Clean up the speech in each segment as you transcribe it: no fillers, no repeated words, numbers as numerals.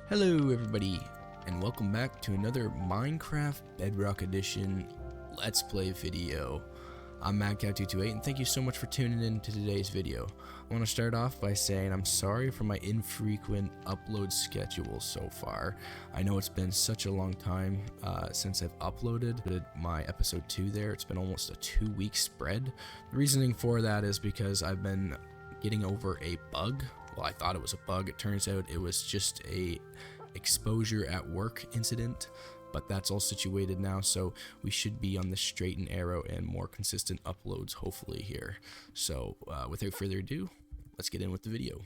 Hello everybody, and welcome back to another Minecraft Bedrock Edition Let's Play video. I'm MadCow228 and thank you so much for tuning in to today's video. I want to start off by saying I'm sorry for my infrequent upload schedule so far. I know it's been such a long time since I've uploaded my episode 2 there. It's been almost a 2-week spread. The reasoning for that is because I've been getting over a bug. Well, I thought it was a bug. It turns out it was just a exposure at work incident, but that's all situated now, so we should be on the straight and narrow and more consistent uploads hopefully here. So without further ado, let's get in with the video.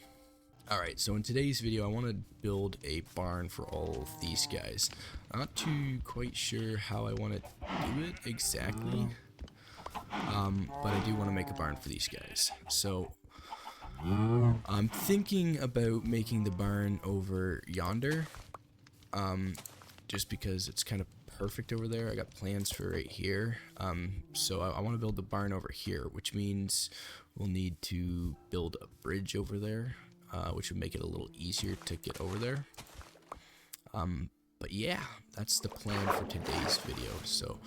Alright, so in today's video I want to build a barn for all of these guys. I'm not too quite sure how I want to do it exactly, but I do want to make a barn for these guys. So I'm thinking about making the barn over yonder, just because it's kind of perfect over there. I got plans for right here, so I want to build the barn over here, which means we'll need to build a bridge over there, which would make it a little easier to get over there. But yeah, that's the plan for today's video. So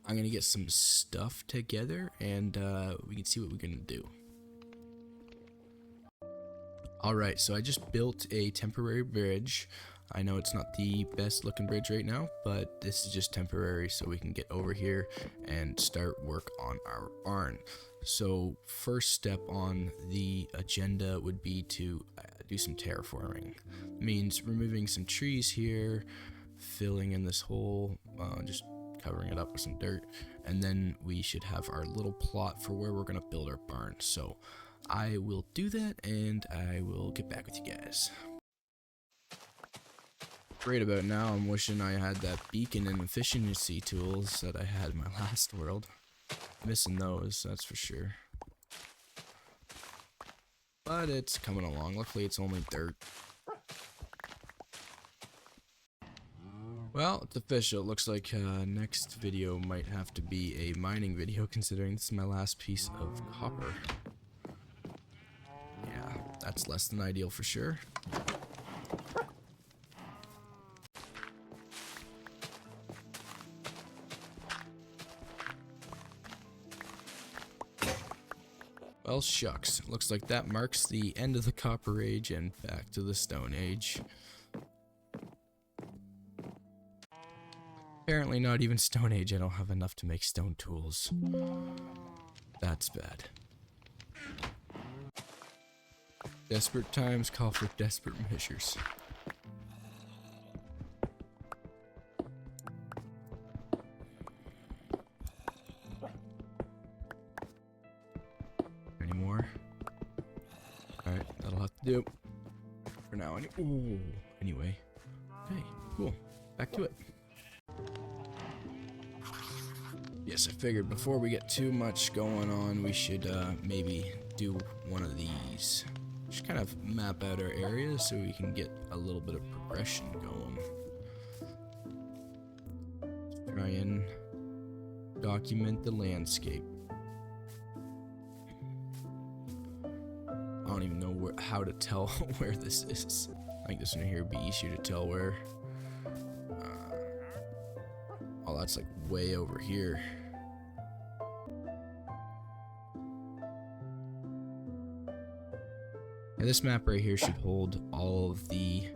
I'm gonna get some stuff together and we can see what we're gonna do. Alright, so I just built a temporary bridge. I know it's not the best looking bridge right now, but this is just temporary so we can get over here and start work on our barn. So first step on the agenda would be to do some terraforming. It means removing some trees here, filling in this hole, just covering it up with some dirt, and then we should have our little plot for where we're going to build our barn. So I will do that and I will get back with you guys. Right about now I'm wishing I had that beacon and efficiency tools that I had in my last world. Missing those, that's for sure. But it's coming along. Luckily it's only dirt. Well, it's official. It looks like next video might have to be a mining video, considering this is my last piece of copper. That's less than ideal for sure. Well, shucks. Looks like that marks the end of the Copper Age and back to the Stone Age. Apparently not even Stone Age. I don't have enough to make stone tools. That's bad. Desperate times call for desperate measures. Any more? Alright, that'll have to do. For now, anyway. Okay, cool. Back to it. Yes, I figured before we get too much going on, we should maybe do one of these. Just kind of map out our area so we can get a little bit of progression going. Try and document the landscape. I don't even know how to tell where this is. I think this one here would be easier to tell where. Oh, that's like way over here. Now this map right here should hold all of the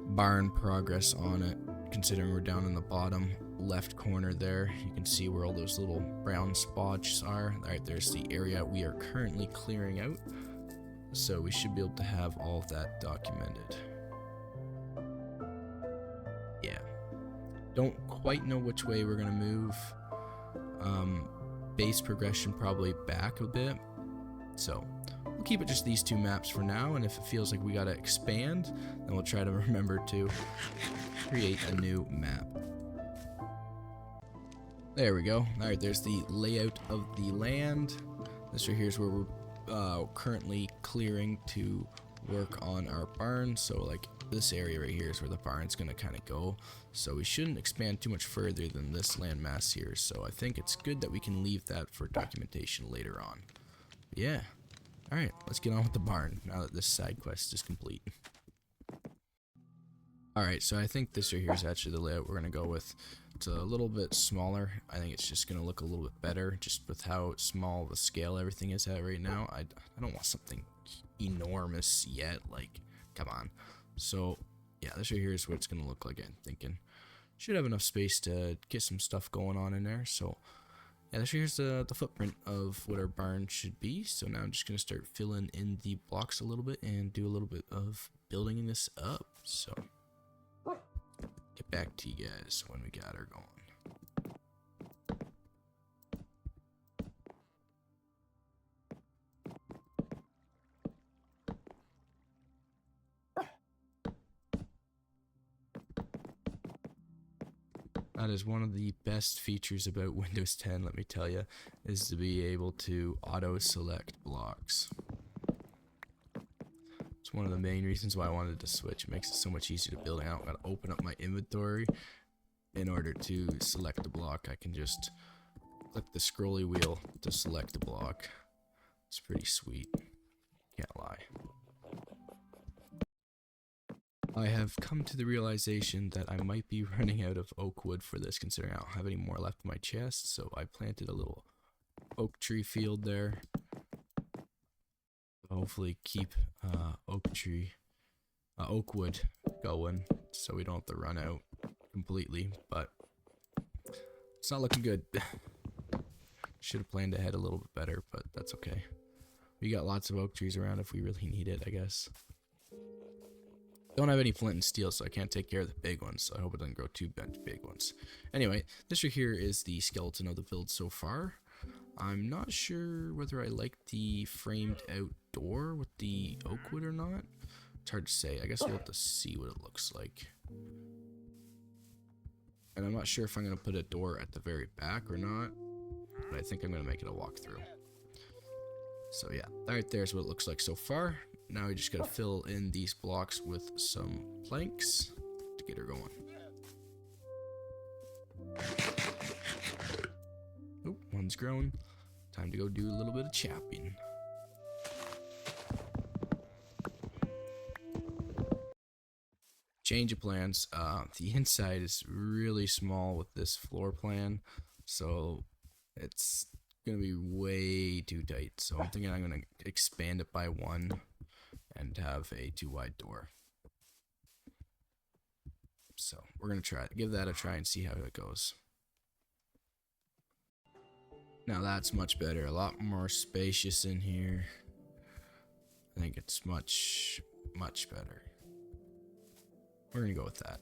barn progress on it, considering we're down in the bottom left corner there. You can see where all those little brown spots are. Alright, there's the area we are currently clearing out. So we should be able to have all of that documented. Yeah. Don't quite know which way we're going to move. Base progression probably back a bit. So we'll keep it just these two maps for now, and if it feels like we gotta expand, then we'll try to remember to create a new map. There we go. Alright, there's the layout of the land. This right here is where we're currently clearing to work on our barn. So like this area right here is where the barn's gonna kind of go. So we shouldn't expand too much further than this landmass here. So I think it's good that we can leave that for documentation later on. Yeah. Alright, let's get on with the barn now that this side quest is complete. Alright, so I think this right here is actually the layout we're going to go with. It's a little bit smaller. I think it's just going to look a little bit better just with how small the scale everything is at right now. I don't want something enormous yet. Like, come on. So, yeah, this right here is what it's going to look like, I'm thinking. Should have enough space to get some stuff going on in there. So, yeah, this right here's the footprint of what our barn should be. So now I'm just going to start filling in the blocks a little bit and do a little bit of building this up. So, get back to you guys when we got her going. That is one of the best features about Windows 10, let me tell you, is to be able to auto-select blocks. It's one of the main reasons why I wanted to switch. It makes it so much easier to build out. I gotta open up my inventory in order to select the block. I can just click the scrolly wheel to select the block. It's pretty sweet, can't lie. I have come to the realization that I might be running out of oak wood for this, considering I don't have any more left in my chest, so I planted a little oak tree field there. Hopefully keep oak wood going, so we don't have to run out completely, but it's not looking good. Should have planned ahead a little bit better, but that's okay. We got lots of oak trees around if we really need it, I guess. Don't have any flint and steel, so I can't take care of the big ones, so I hope it doesn't grow too big ones. Anyway, this right here is the skeleton of the build so far. I'm not sure whether I like the framed out door with the oak wood or not. It's hard to say. I guess we'll have to see what it looks like. And I'm not sure if I'm going to put a door at the very back or not, but I think I'm going to make it a walkthrough. So yeah, right there's what it looks like so far. Now we just gotta fill in these blocks with some planks to get her going. Oh, one's grown. Time to go do a little bit of chopping. Change of plans. The inside is really small with this floor plan, so it's gonna be way too tight. So I'm thinking I'm gonna expand it by one and have a 2-wide door. So we're gonna give that a try and see how it goes. Now that's much better, a lot more spacious in here. I think it's much better. We're gonna go with that.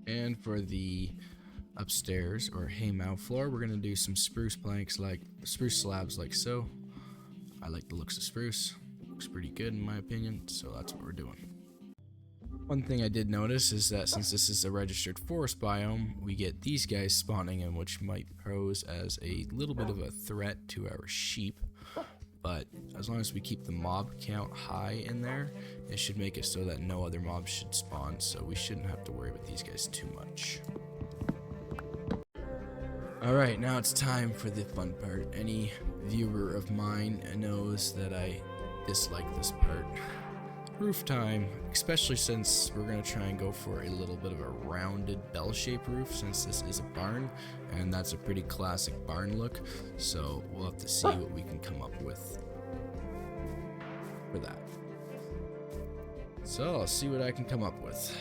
And for the upstairs or haymow floor, we're gonna do some spruce planks, like spruce slabs, like so. I like the looks of spruce. Looks pretty good in my opinion, so that's what we're doing. One thing I did notice is that since this is a registered forest biome, we get these guys spawning in, which might pose as a little bit of a threat to our sheep. But as long as we keep the mob count high in there, it should make it so that no other mobs should spawn, so we shouldn't have to worry about these guys too much. Alright, now it's time for the fun part. Any viewer of mine knows that I dislike this part. Roof time, especially since we're going to try and go for a little bit of a rounded bell-shaped roof, since this is a barn, and that's a pretty classic barn look, so we'll have to see what we can come up with for that. So I'll see what I can come up with.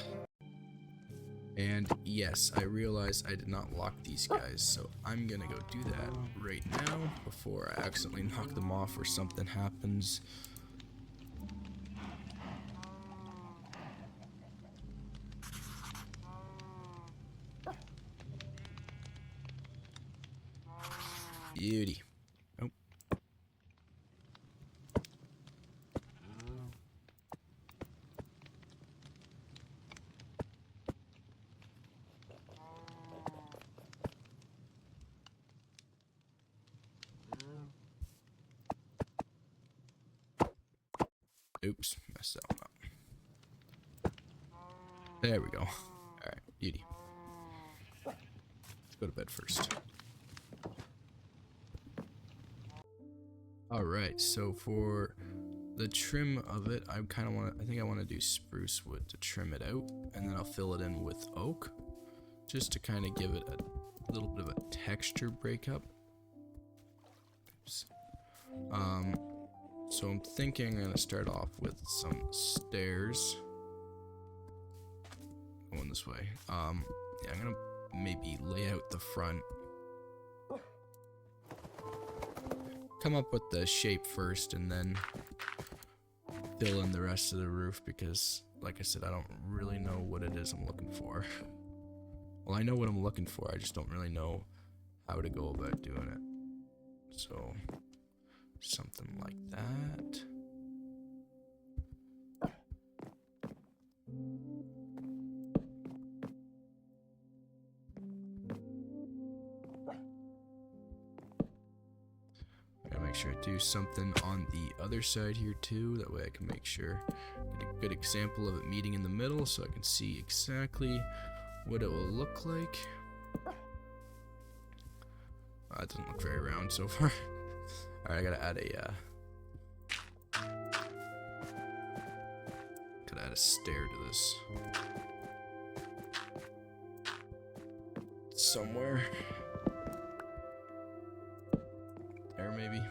And yes, I realize I did not lock these guys, so I'm gonna go do that right now before I accidentally knock them off or something happens. Beauty. Oh. Oops, messed that one up. There we go. Alright, beauty. Let's go to bed first. Alright, so for the trim of it, I think I want to do spruce wood to trim it out, and then I'll fill it in with oak, just to kind of give it a little bit of a texture breakup. Oops. So I'm thinking I'm gonna start off with some stairs. Going this way. Yeah, I'm gonna maybe lay out the front. Come up with the shape first and then fill in the rest of the roof because, like I said, I don't really know what it is I'm looking for. Well, I know what I'm looking for, I just don't really know how to go about doing it. So, something like that. Make sure I do something on the other side here too, that way I can make sure get a good example of it meeting in the middle so I can see exactly what it will look like. It doesn't look very round so far. Alright, I gotta add a stair to this somewhere there maybe.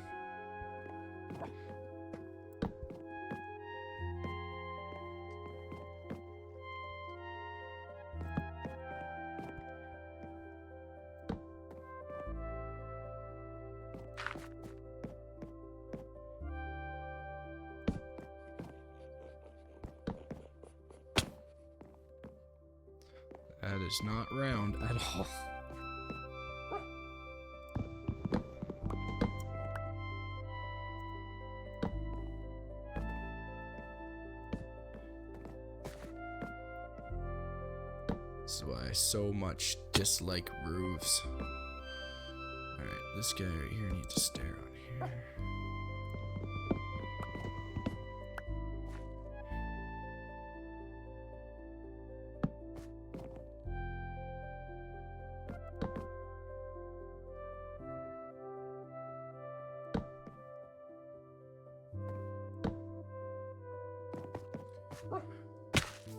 That is not round at all. This is why I so much dislike roofs. Alright, this guy right here needs a stair on here.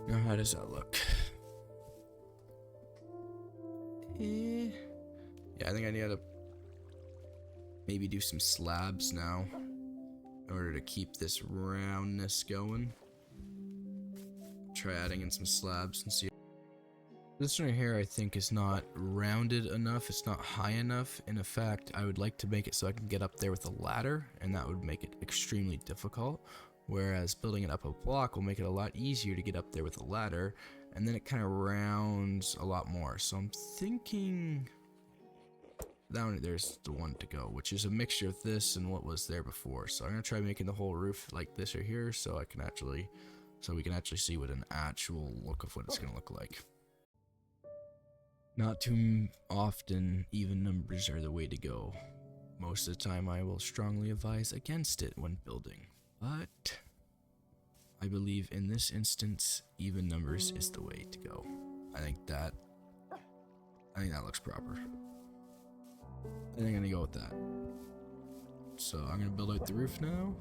Now, how does that look? Yeah, I think I need to maybe do some slabs now in order to keep this roundness going. Try adding in some slabs and see. This right here I think is not rounded enough, it's not high enough. In fact, I would like to make it so I can get up there with a ladder, and that would make it extremely difficult. Whereas building it up a block will make it a lot easier to get up there with a ladder, and then it kind of rounds a lot more. So I'm thinking down there's the one to go, which is a mixture of this and what was there before. So I'm gonna try making the whole roof like this right here, so we can actually see what an actual look of what it's gonna look like. Not too often even numbers are the way to go. Most of the time I will strongly advise against it when building. But I believe in this instance, even numbers is the way to go. I think that looks proper. I think I'm gonna go with that. So I'm gonna build out the roof now,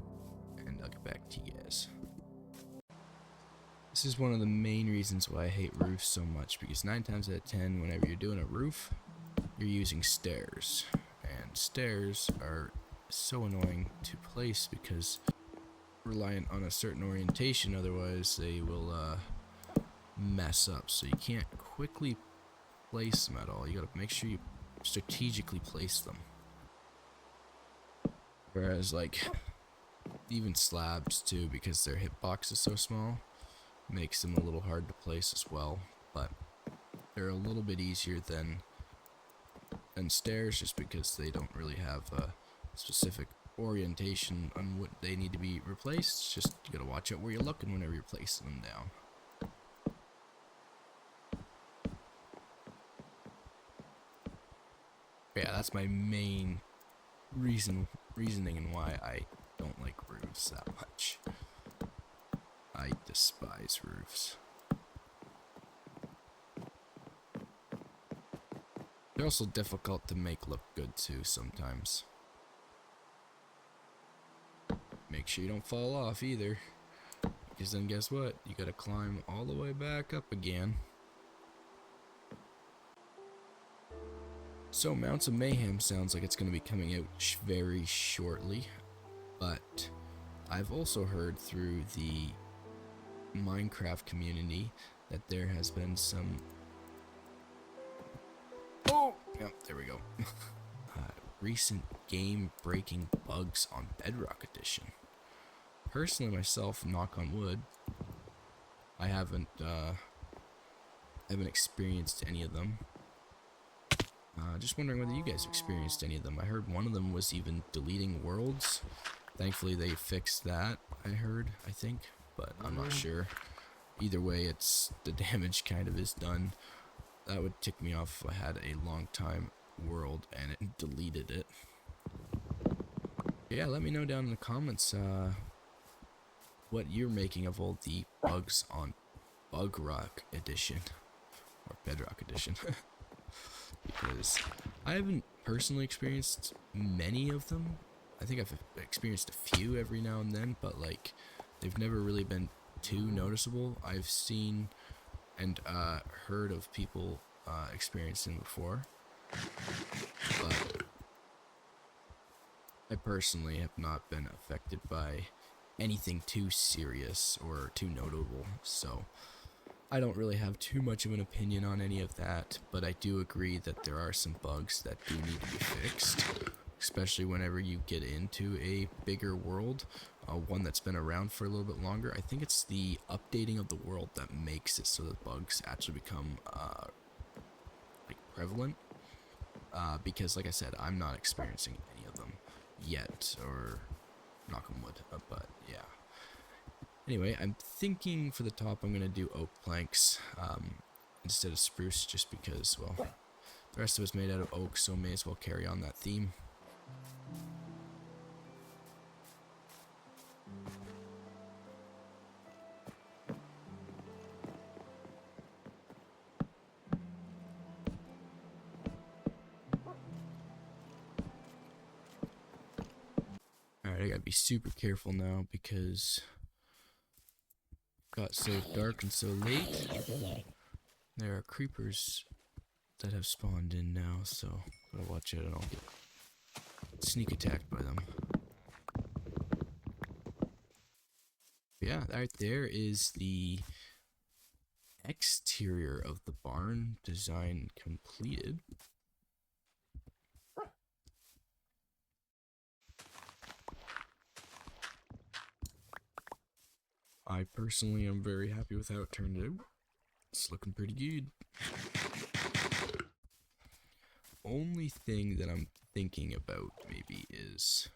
and I'll get back to you guys. This is one of the main reasons why I hate roofs so much, because 9 times out of 10, whenever you're doing a roof, you're using stairs. And stairs are so annoying to place because reliant on a certain orientation, otherwise they will mess up. So you can't quickly place them at all. You gotta make sure you strategically place them. Whereas like even slabs too, because their hitbox is so small, makes them a little hard to place as well. But they're a little bit easier than stairs, just because they don't really have a specific orientation on what they need to be replaced. It's just you gotta watch out where you're looking whenever you're placing them down. But yeah, that's my main reasoning and why I don't like roofs that much. I despise roofs. They're also difficult to make look good too sometimes. Make sure you don't fall off either, because then guess what? You gotta climb all the way back up again. So Mounts of Mayhem sounds like it's going to be coming out very shortly, but I've also heard through the Minecraft community that there has been some... Oh! Yep, there we go. Recent game-breaking bugs on Bedrock Edition. Personally, myself, knock on wood, I haven't experienced any of them. Just wondering whether you guys experienced any of them. I heard one of them was even deleting worlds. Thankfully, they fixed that, I think, but I'm not sure. Either way, it's the damage kind of is done. That would tick me off if I had a long time world and it deleted it. Yeah, let me know down in the comments what you're making of all the bugs on Bedrock Edition, or Bedrock Edition. Because I haven't personally experienced many of them. I think I've experienced a few every now and then, but like they've never really been too noticeable. I've seen and heard of people experiencing before, but I personally have not been affected by anything too serious or too notable, so I don't really have too much of an opinion on any of that, but I do agree that there are some bugs that do need to be fixed, especially whenever you get into a bigger world, one that's been around for a little bit longer. I think it's the updating of the world that makes it so that bugs actually become like prevalent, because like I said, I'm not experiencing any of them yet, or knock on wood, but yeah. Anyway, I'm thinking for the top I'm going to do oak planks instead of spruce, just because, well, the rest of it's made out of oak, so may as well carry on that theme. Alright, I gotta be super careful now because it got so dark and so late. There are creepers that have spawned in now, so gotta watch out and I'll get sneak attacked by them. Yeah, right there is the exterior of the barn design completed. I personally am very happy with how it turned out. It's looking pretty good. Only thing that I'm thinking about maybe is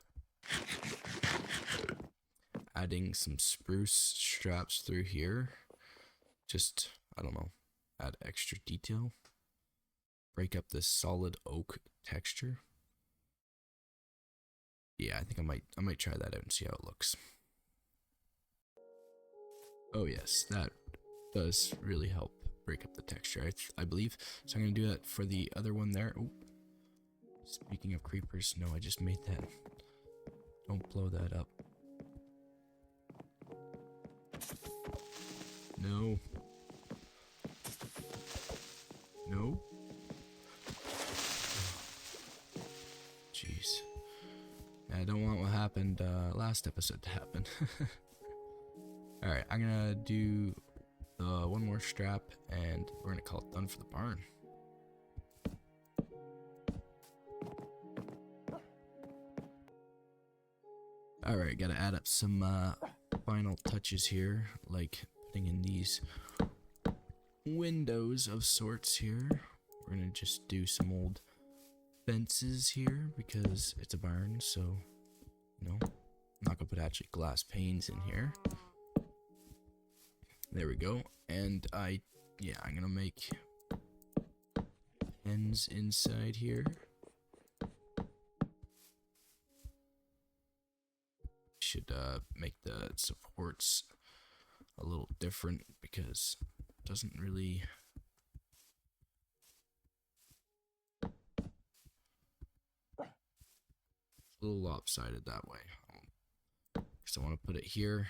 adding some spruce straps through here. Just, I don't know, add extra detail. Break up this solid oak texture. Yeah, I think I might try that out and see how it looks. Oh yes, that does really help break up the texture, I believe. So I'm going to do that for the other one there. Oh, speaking of creepers, no, I just made that. Don't blow that up. No. No. Jeez. I don't want what happened last episode to happen. Alright, I'm gonna do one more strap and we're gonna call it done for the barn. Alright, gotta add up some final touches here, like putting in these windows of sorts here. We're gonna just do some old fences here because it's a barn, so you know, I'm not gonna put actually glass panes in here. There we go. And I'm gonna make pens inside here. Should make the supports a little different because it doesn't really a little lopsided that way. I'll Because I want to put it here.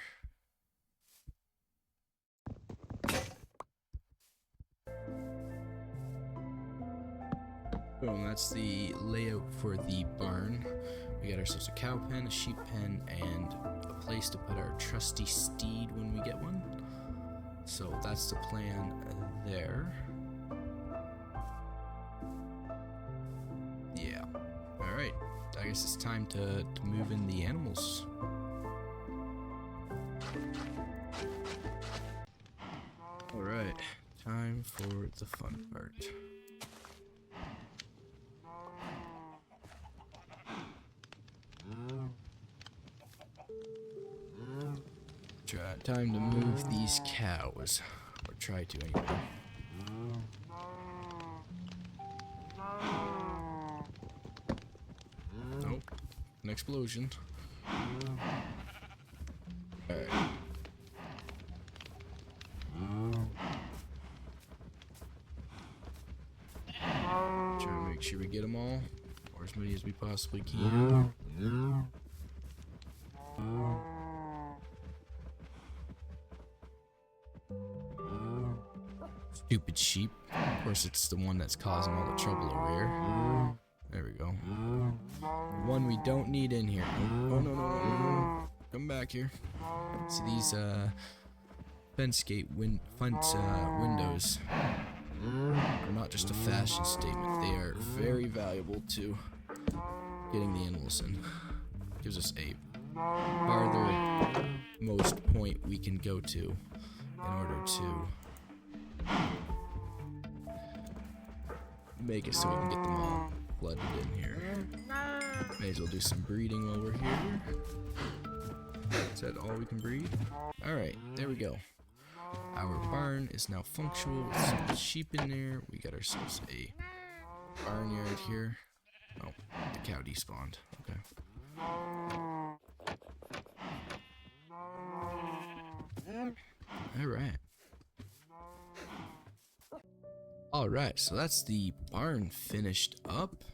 Boom, that's the layout for the barn. We got ourselves a cow pen, a sheep pen, and a place to put our trusty steed when we get one. So that's the plan there. Yeah. Alright. I guess it's time to move in the animals. Alright. Time for the fun part. Time to move these cows. Or try to, anyway. Nope. An explosion. Alright. Try to make sure we get them all. Or as many as we possibly can. Stupid sheep. Of course, it's the one that's causing all the trouble over here. There we go. One we don't need in here. Oh, no. Come back here. See these fence windows are not just a fashion statement. They are very valuable to getting the animals in. Gives us a farther most point we can go to in order to make it so we can get them all flooded in here. May as well do some breeding while we're here. Is that all we can breed? Alright, there we go. Our barn is now functional with some sheep in there. We got ourselves a barnyard here. Oh, the cow despawned. Okay. Alright. Alright, so that's the barn finished up.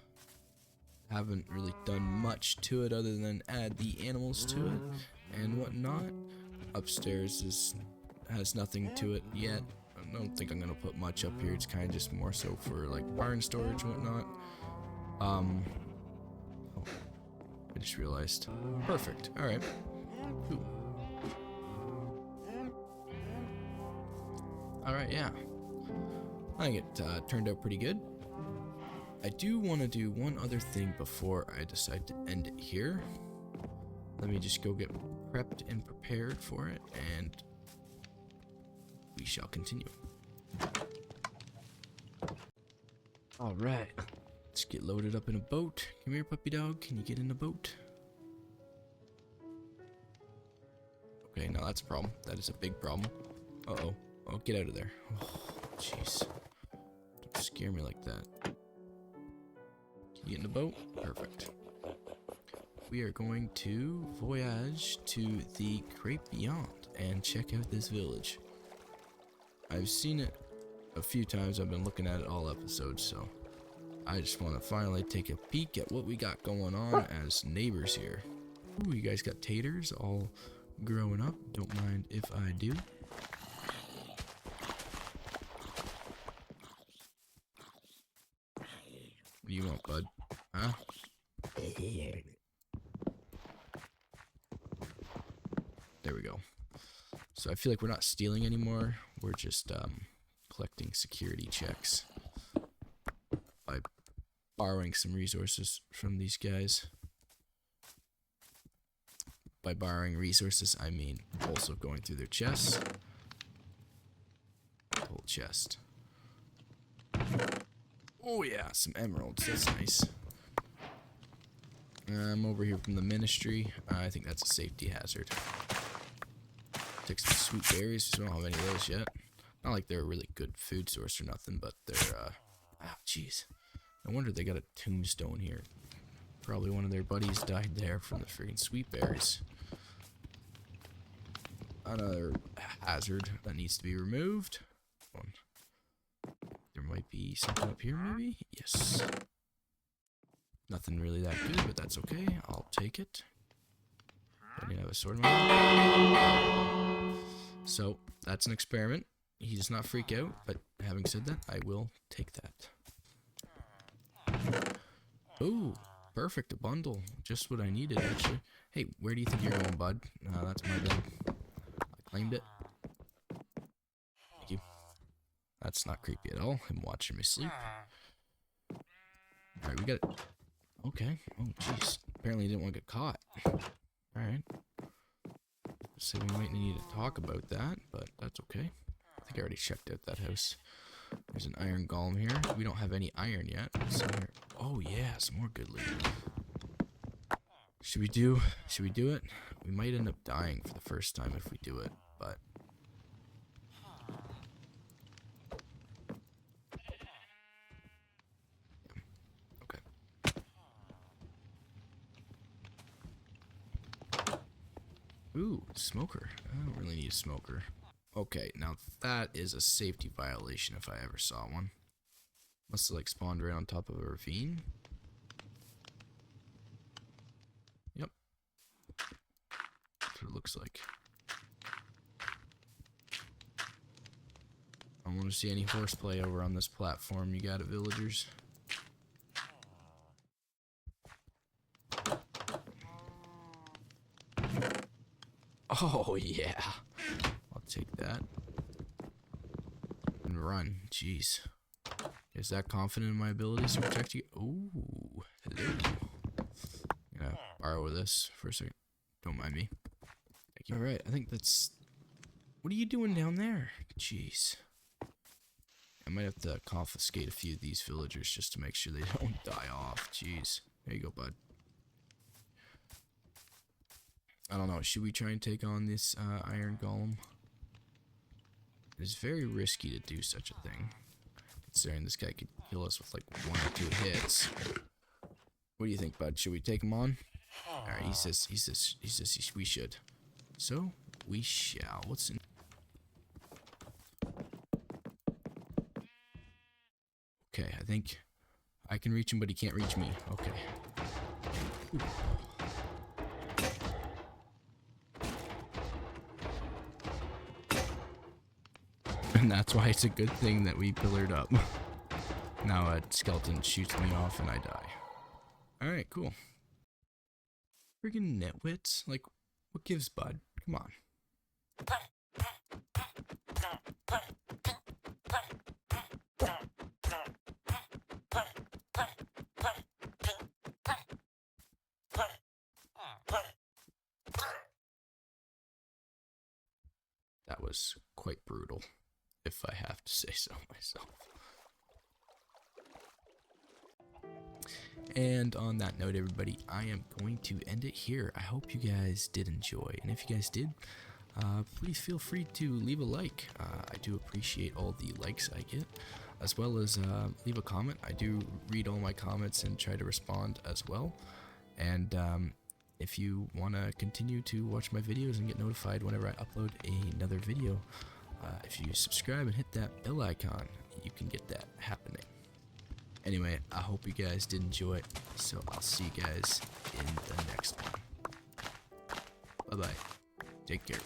Haven't really done much to it other than add the animals to it and whatnot. Upstairs has nothing to it yet. I don't think I'm gonna put much up here. It's kind of just more so for like barn storage and whatnot. Oh, I just realized. Perfect. Alright. Cool. Alright, yeah. I think it turned out pretty good. I do want to do one other thing before I decide to end it here. Let me just go get prepped and prepared for it, and we shall continue. Alright, let's get loaded up in a boat. Come here, puppy dog. Can you get in the boat? Okay, now that's a problem. That is a big problem. Uh-oh. Oh, get out of there. Oh, jeez. Don't scare me like that. Can you get in the boat? Perfect. We are going to voyage to the Great Beyond and check out this village. I've seen it a few times. I've been looking at it all episodes, so I just want to finally take a peek at what we got going on as neighbors here. Ooh, you guys got taters all growing up. Don't mind if I do. What do you want, bud? Huh? There we go. So I feel like we're not stealing anymore. We're just collecting security checks by borrowing some resources from these guys. By borrowing resources, I mean also going through their chests. Whole chest. Oh yeah, some emeralds. That's nice. I'm over here from the ministry. I think that's a safety hazard. Take some sweet berries. We don't have any of those yet. Not like they're a really good food source or nothing, but they're, jeez. No wonder they got a tombstone here. Probably one of their buddies died there from the friggin' sweet berries. Another hazard that needs to be removed. There might be something up here, maybe? Yes. Nothing really that good, but that's okay. I'll take it. I didn't have a sword in my hand. So, that's an experiment. He does not freak out, but having said that, I will take that. Ooh, perfect, a bundle. Just what I needed, actually. Hey, where do you think you're going, bud? That's my bed. I claimed it. Thank you. That's not creepy at all. Him watching me sleep. Alright, we got it. Okay. Oh, jeez. Apparently he didn't want to get caught. Alright. So we might need to talk about that, but that's okay. I think I already checked out that house. There's an iron golem here. We don't have any iron yet. So oh yeah, some more good loot. Should we do it? We might end up dying for the first time if we do it, but okay. Ooh, smoker. I don't really need a smoker. Okay, now that is a safety violation if I ever saw one. Must have like spawned right on top of a ravine. Yep. That's what it looks like. I don't want to see any horseplay over on this platform. You got it, villagers. Oh yeah. I'll take that. And run. Jeez. Is that confident in my abilities to protect you? Ooh. Hello. I'm gonna borrow this for a second. Don't mind me. Thank you. Alright, I think that's... What are you doing down there? Jeez. I might have to confiscate a few of these villagers just to make sure they don't die off. Jeez. There you go, bud. I don't know. Should we try and take on this iron golem? It's very risky to do such a thing, considering this guy could kill us with like 1 or 2 hits. What do you think, bud? Should we take him on? All right. He says we should. So we shall. What's in? Okay, I think I can reach him, but he can't reach me. Okay. Ooh. And that's why it's a good thing that we pillared up. Now a skeleton shoots me off and I die. Alright, cool. Friggin' nitwits? Like, what gives, bud? Come on. That was quite brutal, if I have to say so myself. And on that note, everybody, I am going to end it here. I hope you guys did enjoy, and if you guys did, please feel free to leave a like. I do appreciate all the likes I get, as well as leave a comment. I do read all my comments and try to respond as well. And if you want to continue to watch my videos and get notified whenever I upload another video, if you subscribe and hit that bell icon, you can get that happening. Anyway, I hope you guys did enjoy it, so I'll see you guys in the next one. Bye-bye. Take care.